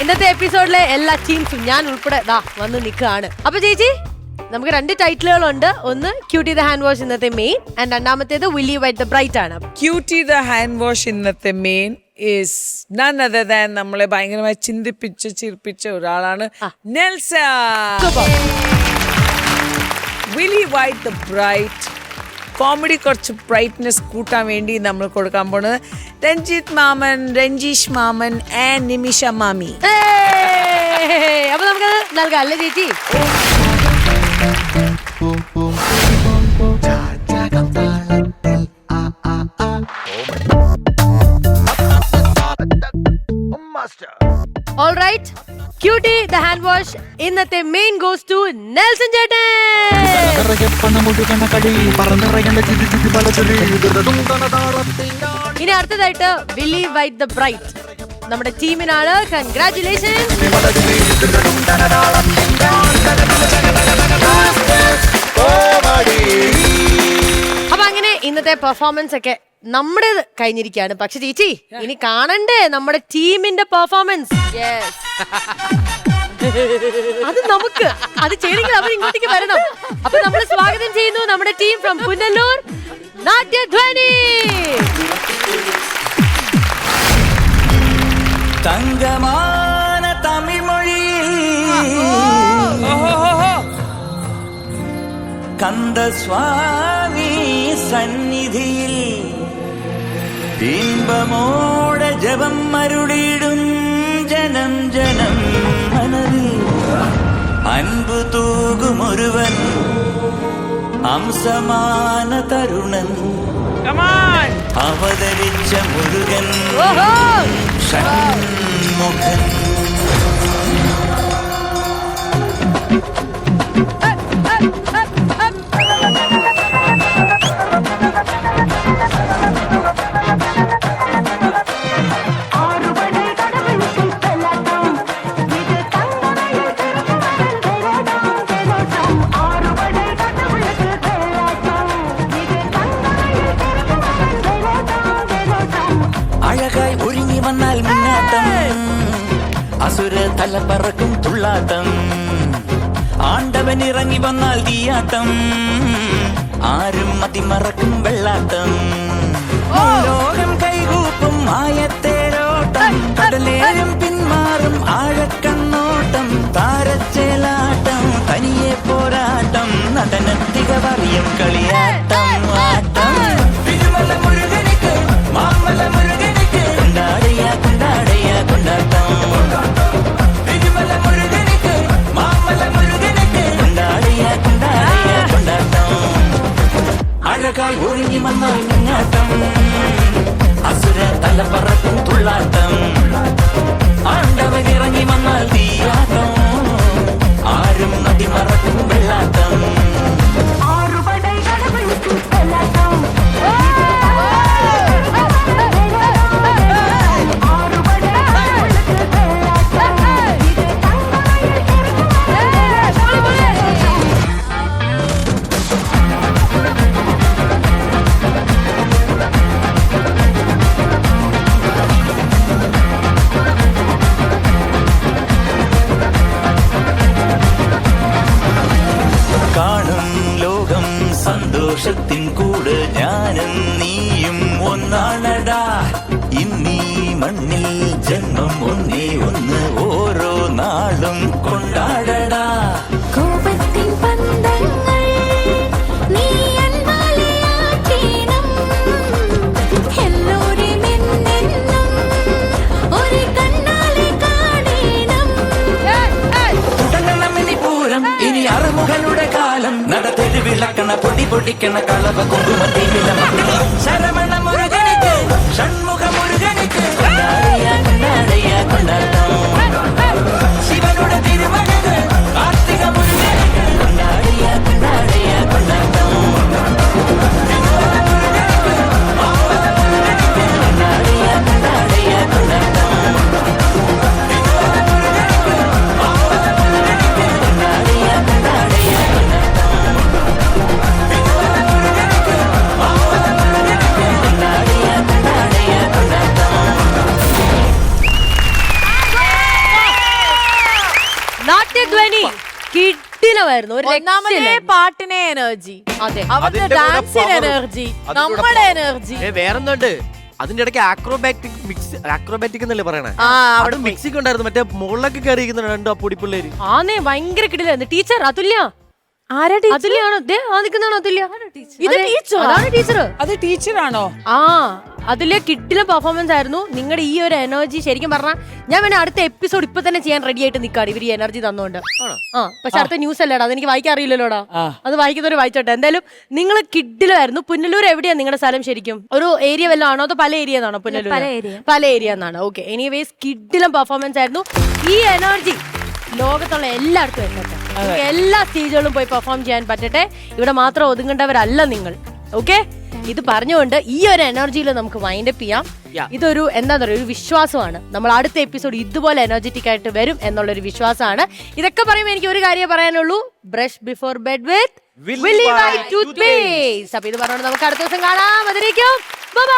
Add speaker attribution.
Speaker 1: ഇന്നത്തെ എപ്പിസോഡിലെ എല്ലാ ടീംസും ഞാൻ ഉൾപ്പെടെ വന്ന് നിൽക്കുകയാണ്. അപ്പൊ ചേച്ചി, നമുക്ക് 2 ടൈറ്റിലുകളുണ്ട്. ഒന്ന് ക്യൂട്ടി ദ ഹാൻഡ് വാഷ് ഇന്നത്തെ മെയിൻ, ആൻഡ് രണ്ടാമത്തേത് വില്ലി വൈറ്റ് ദ ബ്രൈറ്റ് ആണ്.
Speaker 2: ക്യൂട്ടി ദ ഹാൻഡ് വാഷ് ഇന്നത്തെ main is none other than നമ്മളെ ഭയങ്കരമായി ചിരിപ്പിച്ച ഒരാളാണ് Nelson. Willy White the bright comedy കുറച്ച് ബ്രൈറ്റ്നെസ് കൂട്ടാൻ വേണ്ടി നമ്മൾ കൊടുക്കാൻ പോണത് രഞ്ജിത്ത് മാമൻ, രഞ്ജീഷ് മാമൻ ആൻഡ് നിമിഷ മാമി.
Speaker 1: അപ്പൊ നമുക്ക് നൽകാം അല്ലേ ചേച്ചി? All right, Cutie the hand wash ഇന്നത്തെ മെയിൻ goes to നെൽസൺ ചേട്ടൻ. ഇനി അടുത്തതായിട്ട് വില്ലി വൈറ്റ് ദ ബ്രൈറ്റ് നമ്മുടെ ടീമിനാണ്. കൺഗ്രാറ്റുലേഷൻസ്. അപ്പൊ അങ്ങനെ ഇന്നത്തെ പെർഫോമൻസ് ഒക്കെ നമ്മുടെ കഴിഞ്ഞിരിക്കുകയാണ്. പക്ഷെ ചേച്ചി, ഇനി കാണണ്ടേ നമ്മുടെ ടീമിന്റെ പെർഫോമൻസ്? അത് നമുക്ക് അത് ചെയ്യണമെങ്കിൽ അവർ ഇങ്ങോട്ടേക്ക് വരണം. അപ്പൊ നമ്മൾ സ്വാഗതം ചെയ്യുന്നു നമ്മുടെ ടീം ഫ്രം പുനലൂർ, നാട്യധ്വനി.
Speaker 3: തങ്കമാന തമിഴ് മൊഴിയിൽ കന്ദസ്വാമി സന്നിധിയിൽ ഇമ്പമോടെ ജപം അരുളിടും ജനം ജനം മനതിൽ അൻപു തൂകുമൊരുവൻ അംസമാന തരുണൻ അവതരിച്ച മുരുകൻ ഷൺമുഖൻ. അഴകായി ഒരുങ്ങി വന്നാൽ മുന്നാട്ടം, അസുര തല പറക്കും തുള്ളാട്ടം, ആണ്ടവൻ ഇറങ്ങി വന്നാൽ തീയാട്ടം, ആരും മതിമറക്കും വെള്ളാട്ടം, ലോകം കൈകൂപ്പും ആയത്തേരോട്ടം, കടലേരും പിന്മാറും ആഴക്കണ്ണോട്ടം, താരച്ചേലാട്ടം, തനിയെ പോരാട്ടം, നടനത്തിക പറയും കളിയാട്ടം, ആട്ടം തിരുമല മുരുകനിക്ക് മാമല മുരുകനിക്ക് കൊണ്ടാടയ കൊണ്ടാടയ കൊണ്ടാട്ടം, തിരുമല മുരുകനിക്ക് മാമല മുരുകനിക്ക് കൊണ്ടാടയ കൊണ്ടാടയ കൊണ്ടാട്ടം. അഴകായി ഒരുങ്ങി വന്നാൽ മുന്നാട്ടം, അസുര തല പറക്കും തുള്ളാട്ടം, ആണ്ടവൻ ഇറങ്ങി വന്നാൽ തീയാട്ടം, ആരും നദി മറക്കും വെള്ളാട്ടം. സന്തോഷത്തിൻ കൂടെ ഞാനും നീയും ഒന്നാണടാ, ഇന്നീ മണ്ണിൽ ജന്മം ഒന്നേ ഒന്ന്, ഓരോ നാളും കൊണ്ടാടടാ.
Speaker 4: കോപത്തിൻ പന്തങ്ങൾ നീ അൻപാലയാക്കണം, എല്ലോരും എന്നെന്നും ഒരു കണ്ണാലെ കാണണം.
Speaker 3: തുടങ്ങണം ഇനി പൂരം, ഇനി അറുമുഖനുടെ കാലം, നടത്തെരു വിളക്കണ പൊടി പൊടിക്കണ കളവ കൊണ്ടുമതിയില്ല ശരമണ മുരുകനിക്ക് ഷൺമുഖ മുരുകനിക്ക് കൊണ്ടാടയ കൊണ്ടാടയ കൊണ്ടാട്ടം, ശിവനുടെ തിരുമകന് കാർത്തിക മുരുകനിക്ക് കൊണ്ടാടയ കൊണ്ടാടയ കൊണ്ടാട്ടം, മുരുകനിക്ക് മാമല മുരുകനിക്ക് കൊണ്ടാടയ കൊണ്ടാടയ കൊണ്ടാട്ടം, മുരുകനിക്ക് മാമല മുരുകനിക്ക് കൊണ്ടാടയ കൊണ്ടാടയ കൊണ്ടാട്ടം.
Speaker 1: നാട്യധ്വനി കിട്ടിലമായിരുന്നു. ഒരു
Speaker 5: ഒന്നാമതേ
Speaker 1: രക്ഷയില്ലായിരുന്നു.
Speaker 5: പാട്ടിനെ എനർജി,
Speaker 1: അതെ
Speaker 5: അവരുടെ
Speaker 6: അതിന്റെ കൂടെ
Speaker 5: ഡാൻസിന്
Speaker 6: power.
Speaker 5: എനർജി,
Speaker 6: അതിന്റെ കൂടെ
Speaker 5: നമ്മുടെ
Speaker 6: power.
Speaker 5: എനർജി.
Speaker 6: വേറെന്തുണ്ട് അതിന്റെ ഇടയ്ക്ക് ആക്രോബാറ്റിക് എന്നല്ലേ പറയണേ?
Speaker 5: അവിടെ
Speaker 6: മിക്സിക്ക് ഉണ്ടായിരുന്നു മറ്റേ മുകളിലൊക്കെ കയറിയിരിക്കുന്ന രണ്ട് ആ പൊടിപ്പിള്ളേര്.
Speaker 1: ആന്നേ ഭയങ്കര കിട്ടിലായിരുന്നു. ടീച്ചർ അതുല്യ,
Speaker 5: ആരാ
Speaker 1: അതുല്യാണ് നിൽക്കുന്നതാണ് അതുല്യ.
Speaker 5: ഇത്
Speaker 1: അതെ,
Speaker 5: teacher ആ?
Speaker 1: അതാണ് ടീച്ചർ.
Speaker 2: അത് ടീച്ചറാണോ?
Speaker 1: ആ അതിലെ കിട്ടിലെ പെർഫോമൻസ് ആയിരുന്നു. നിങ്ങളുടെ ഈ ഒരു എനർജി ശരിക്കും പറഞ്ഞാൽ ഞാൻ വേണേ അടുത്ത എപ്പിസോഡ് ഇപ്പൊ തന്നെ ചെയ്യാൻ റെഡി ആയിട്ട് നിൽക്കാണ് ഇവർ ഈ എനർജി തന്നോണ്ട്. പക്ഷെ അടുത്ത ന്യൂസ് അല്ലേടാ, അതെനിക്ക് വായിക്കാൻ അറിയില്ലല്ലോടാ. അത് വായിക്കുന്നവര് വായിച്ചോട്ടെ. എന്തായാലും നിങ്ങൾ കിഡിലായിരുന്നു. പുനലൂർ എവിടെയാ നിങ്ങളുടെ സ്ഥലം ശരിക്കും? ഒരു ഏരിയ വല്ലതും ആണോ അതോ പല ഏരിയ എന്നാണോ? പുനലൂർ പല ഏരിയ എന്നാണ്. ഓക്കെ, എനിവേസ് കിഡിലും പെർഫോമൻസ് ആയിരുന്നു. ഈ എനർജി ലോകത്തുള്ള എല്ലായിടത്തും എത്തട്ടെ. നിങ്ങൾക്ക് എല്ലാ സ്റ്റേജുകളിലും പോയി പെർഫോം ചെയ്യാൻ പറ്റട്ടെ. ഇവിടെ മാത്രം ഒതുങ്ങേണ്ടവരല്ല നിങ്ങൾ. ഓക്കെ, ഇത് പറഞ്ഞുകൊണ്ട് ഈ ഒരു എനർജിയിൽ നമുക്ക് വൈൻഡപ്പ് ചെയ്യാം. ഇതൊരു എന്താ പറയുക, ഒരു വിശ്വാസമാണ്. നമ്മൾ അടുത്ത എപ്പിസോഡ് ഇതുപോലെ എനർജറ്റിക് ആയിട്ട് വരും എന്നുള്ളൊരു വിശ്വാസമാണ്. ഇതൊക്കെ പറയുമ്പോൾ എനിക്ക് ഒരു കാര്യം പറയാനുള്ളൂ, brush before bed with Willy White toothpaste. അപ്പൊ ഇത് പറഞ്ഞുകൊണ്ട് നമുക്ക് അടുത്ത ദിവസം കാണാം. അതിലേക്കും ബൈ.